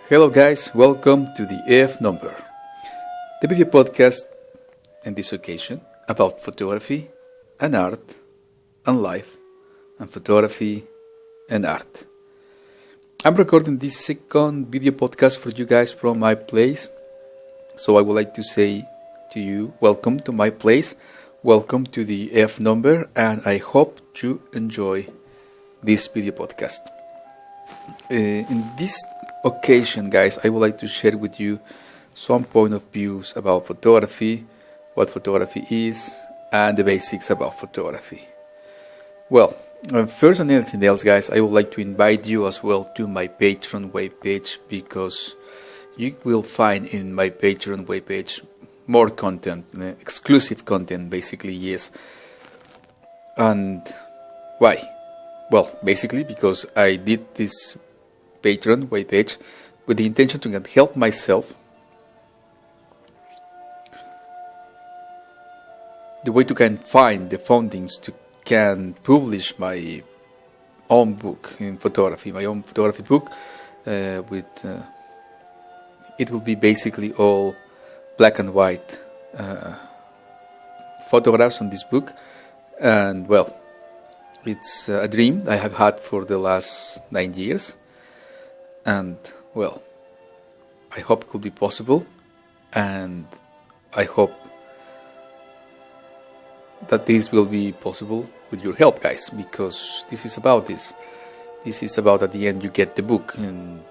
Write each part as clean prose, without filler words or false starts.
Hello guys, welcome to the AF Number, the video podcast in this occasion about photography and art and life and photography and art. I'm recording this second video podcast for you guys from my place, so I would like to say to you, welcome to my place, welcome to the AF Number, and I hope you enjoy this video podcast. In this occasion, guys, I would like to share with you some point of views about photography, what photography is, and the basics about photography. Well, first than anything else, guys, I would like to invite you as well to my Patreon webpage, because you will find in my Patreon webpage more content, exclusive content, basically, yes. And why? Well, basically because I did this Patreon webpage with the intention to help myself the way to can find the fundings to can publish my own book in photography, my own photography book with it will be basically all black and white photographs on this book. And well, it's a dream I have had for the last 9 years. And, well, I hope it will be possible, and I hope that this will be possible with your help, guys, because this is about this. This is about, at the end, you get the book, and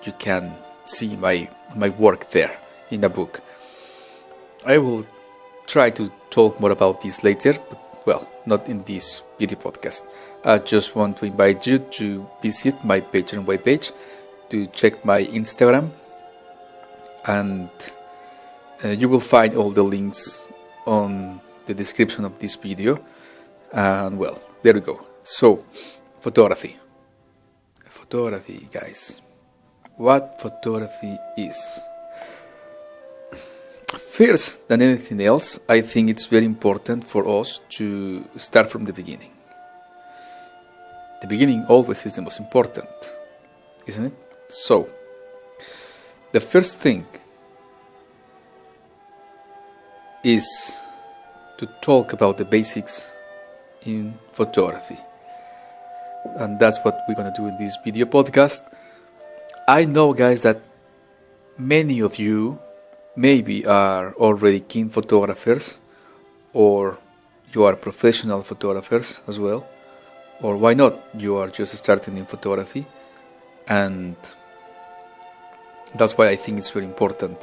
you can see my work there in the book. I will try to talk more about this later, but, well, not in this video podcast. I just want to invite you to visit my Patreon webpage, to check my Instagram, and you will find all the links on the description of this video. And well, there we go. So, photography, guys, what photography is. First than anything else, I think it's very important for us to start from the beginning. The beginning always is the most important, isn't it? So, the first thing is to talk about the basics in photography. And that's what we're going to do in this video podcast. I know, guys, that many of you maybe are already keen photographers, or you are professional photographers as well, or why not, you are just starting in photography. And that's why I think it's very important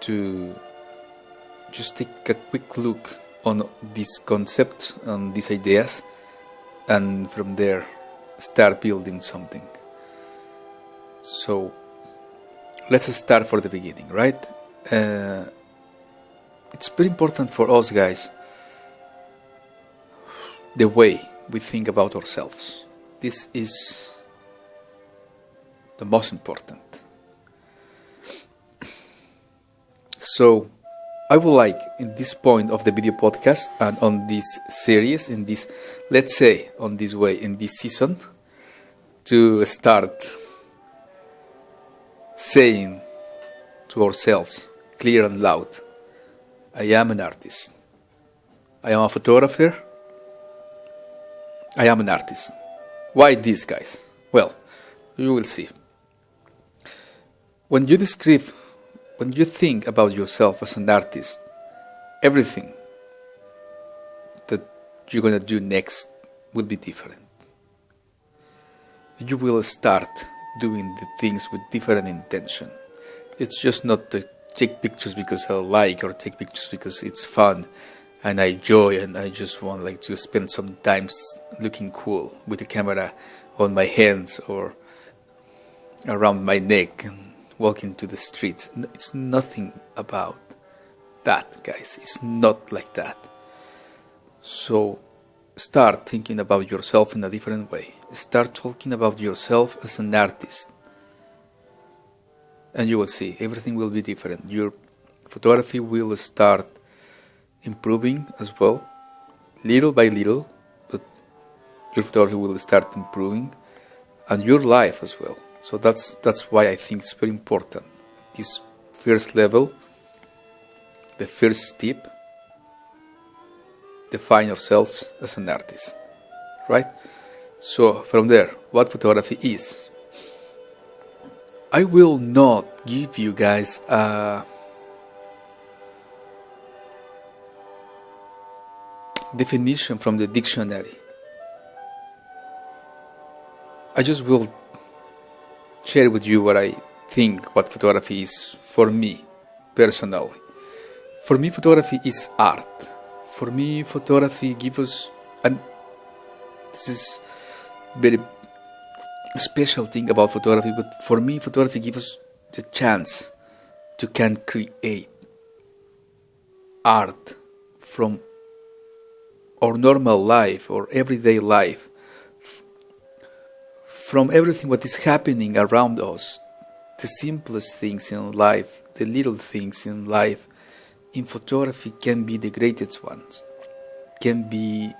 to just take a quick look on these concepts, on these ideas, and from there start building something. So let's start for the beginning, right? It's very important for us, guys, the way we think about ourselves. This is the most important. So, I would like, in this point of the video podcast and on this series, in this, let's say, on this way, in this season, to start saying to ourselves, clear and loud, I am an artist. I am a photographer. I am an artist. Why this, guys? Well, you will see. When you think about yourself as an artist, everything that you're going to do next will be different. You will start doing the things with different intention. It's just not to take pictures because I like, or take pictures because it's fun and I enjoy, and I just want to spend some time looking cool with the camera on my hands or around my neck and walking to the streets. It's nothing about that, guys. It's not like that. So start thinking about yourself in a different way. Start talking about yourself as an artist, and you will see everything will be different. Your photography will start improving as well, little by little, but your photography will start improving, and your life as well. So that's why I think it's very important. This first level, the first step, define yourselves as an artist, right? So from there, what photography is. I will not give you guys a definition from the dictionary. I just will share with you what I think what photography is for me personally. For me, photography is art. For me, photography gives us, and this is very special thing about photography, but for me, photography gives us the chance to can create art from our normal life or everyday life, from everything what is happening around us, the simplest things in life, the little things in life, in photography can be the greatest ones, can be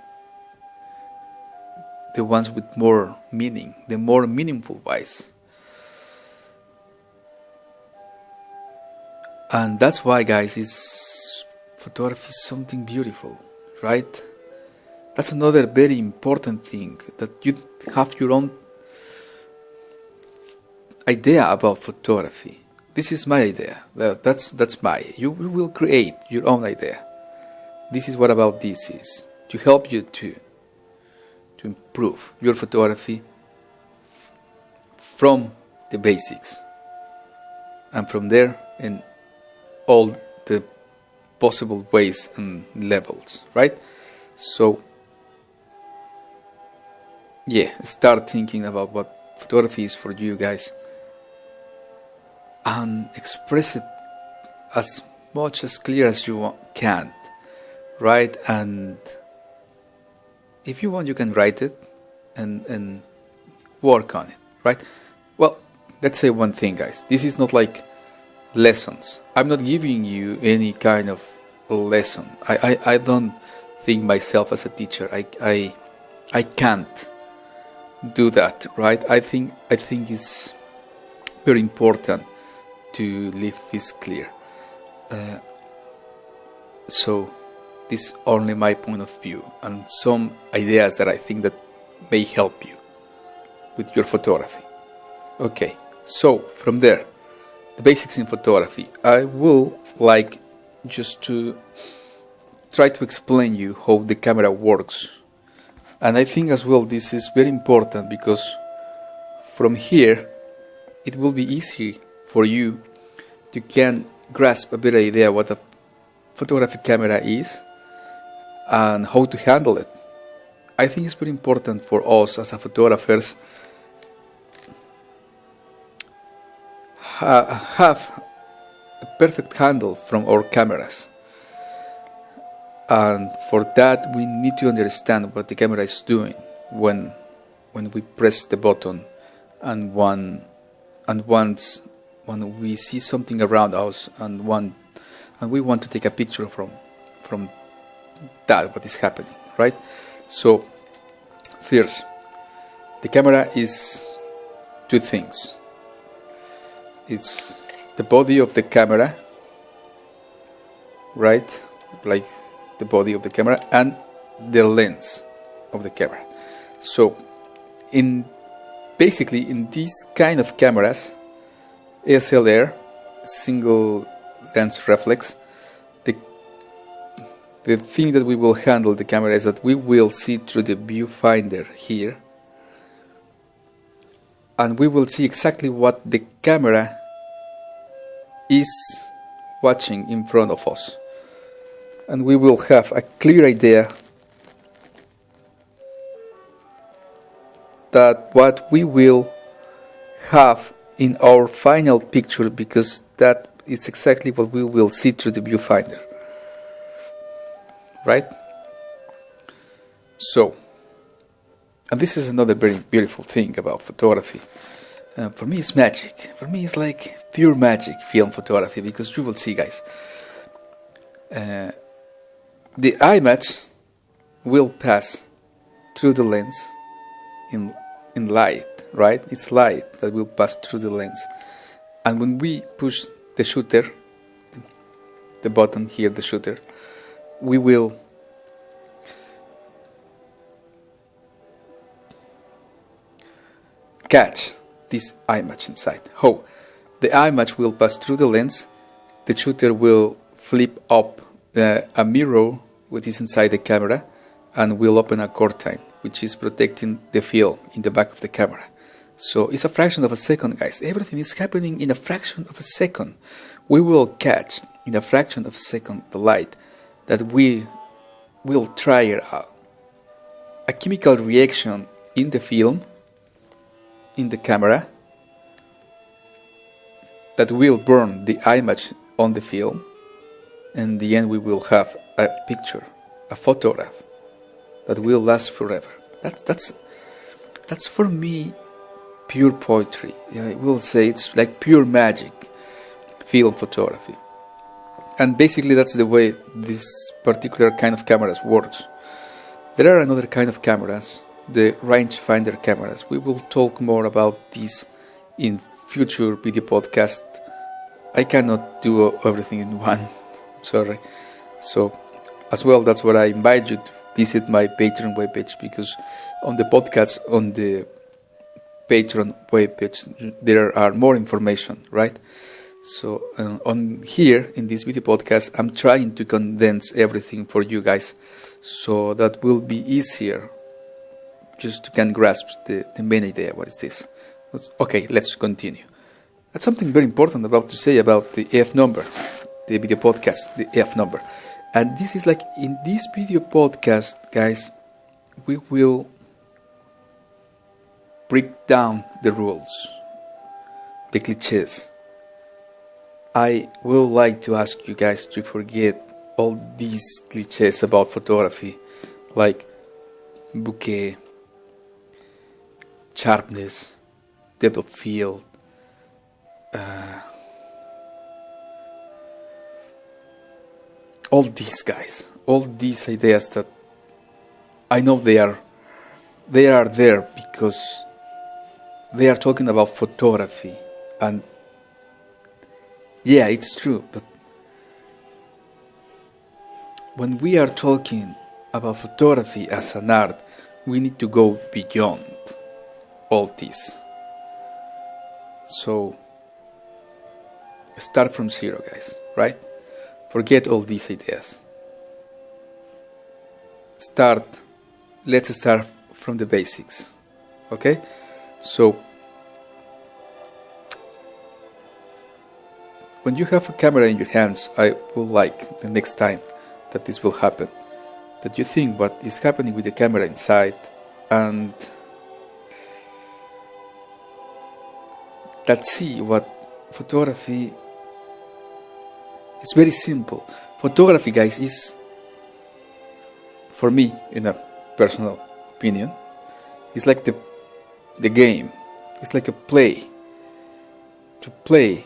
the ones with more meaning, the more meaningful ones. And that's why, guys, photography is something beautiful, right? That's another very important thing, that you have your own idea about photography. This is my idea. That's my. You will create your own idea. This is what about this is to help you to improve your photography from the basics, and from there in all the possible ways and levels, right? So yeah, start thinking about what photography is for you guys, and express it as much as clear as you can, right? And if you want, you can write it and work on it, right? Well, let's say one thing, guys. This is not like lessons. I'm not giving you any kind of lesson. I don't think myself as a teacher. I can't do that, right? I think it's very important to leave this clear. So this is only my point of view and some ideas that I think that may help you with your photography. Okay, so from there, the basics in photography. I will like just to try to explain you how the camera works. And I think as well this is very important, because from here it will be easy for you to can grasp a better idea what a photographic camera is and how to handle it. I think it's very important for us as a photographers have a perfect handle from our cameras, and for that we need to understand what the camera is doing when we press the button, and when we see something around us and we want to take a picture from that what is happening, right? So first, the camera is two things. It's the body of the camera, right? Like the body of the camera, and the lens of the camera. So basically in these kind of cameras, SLR, single lens reflex, the thing that we will handle the camera is that we will see through the viewfinder here, and we will see exactly what the camera is watching in front of us, and we will have a clear idea that what we will have in our final picture, because that is exactly what we will see through the viewfinder, right? So, and this is another very beautiful thing about photography. For me it's magic. For me it's like pure magic, film photography, because you will see, guys, the image will pass through the lens in light, right? It's light that will pass through the lens. And when we push the shutter, the button here, the shutter, we will catch this image inside. How? The image will pass through the lens, the shooter will flip up a mirror which is inside the camera, and will open a curtain which is protecting the film in the back of the camera. So it's a fraction of a second, guys. Everything is happening in a fraction of a second. We will catch in a fraction of a second the light that we will trigger a chemical reaction in the film, in the camera, that will burn the image on the film, and in the end we will have a picture, a photograph that will last forever. That's for me pure poetry. I will say it's like pure magic, film photography. And basically that's the way this particular kind of cameras works. There are another kind of cameras, the rangefinder cameras. We will talk more about this in future video podcast. I cannot do everything in one, sorry. So as well, that's what I invite you to visit my Patreon webpage, because on the podcast, on the Patreon webpage, there are more information, right? So on here in this video podcast, I'm trying to condense everything for you guys, so that will be easier just to can grasp the main idea. What is this? Okay, let's continue. That's something very important about to say about the F number, the video podcast, the F number. And this is like, in this video podcast, guys, we will break down the rules, the cliches. I will like to ask you guys to forget all these cliches about photography, like bokeh, sharpness, depth of field, all these guys, all these ideas that I know they are there because they are talking about photography, and yeah, it's true, but when we are talking about photography as an art, we need to go beyond all this. So start from zero, guys, right? Forget all these ideas. Let's start from the basics, okay? So when you have a camera in your hands, I would like the next time that this will happen, that you think what is happening with the camera inside, and let's see what photography. It's very simple. Photography, guys, is, for me, in a personal opinion, it's like the game. It's like a play. To play,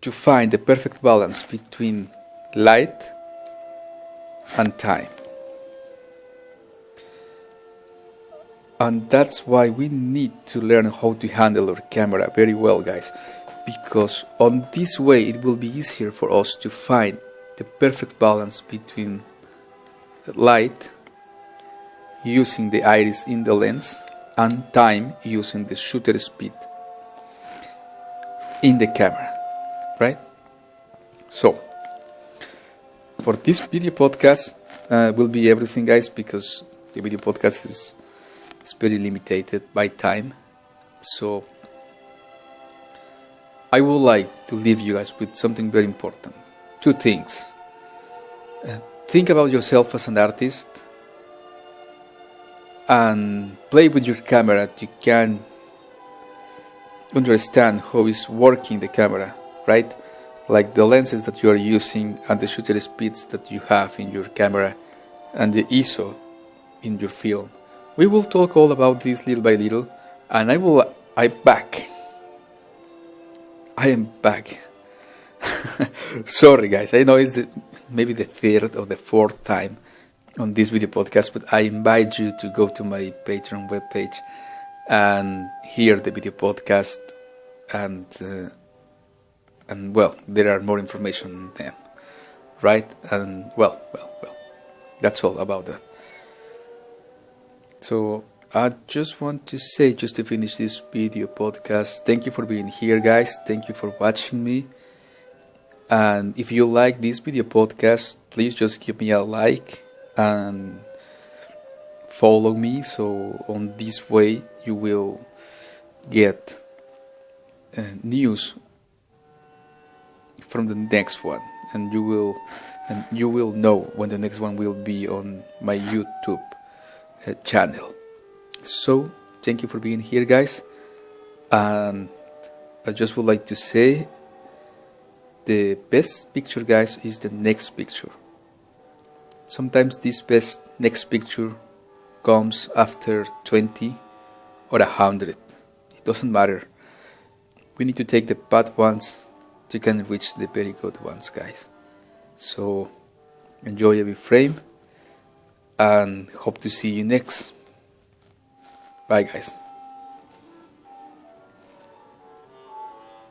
to find the perfect balance between light and time. And that's why we need to learn how to handle our camera very well, guys. Because on this way it will be easier for us to find the perfect balance between light, using the iris in the lens, and time, using the shutter speed in the camera, right? So for this video podcast will be everything, guys, because the video podcast is very limited by time. So I would like to leave you guys with something very important. Two things. Think about yourself as an artist, and play with your camera to can understand how is working the camera, right? Like the lenses that you are using, and the shutter speeds that you have in your camera, and the ISO in your film. We will talk all about this little by little, and I am back. Sorry, guys. I know it's maybe the third or the fourth time on this video podcast, but I invite you to go to my Patreon webpage and hear the video podcast, and well, there are more information on them, right? And well, that's all about that. So I just want to say, just to finish this video podcast, thank you for being here, guys. Thank you for watching me. And if you like this video podcast, please just give me a like and follow me. So on this way you will get news from the next one, and you will know when the next one will be on my YouTube channel. So thank you for being here, guys, and I just would like to say, the best picture, guys, is the next picture. Sometimes this best next picture comes after 20 or 100. It doesn't matter. We need to take the bad ones to can reach the very good ones, guys. So enjoy every frame, and hope to see you next. Bye, guys.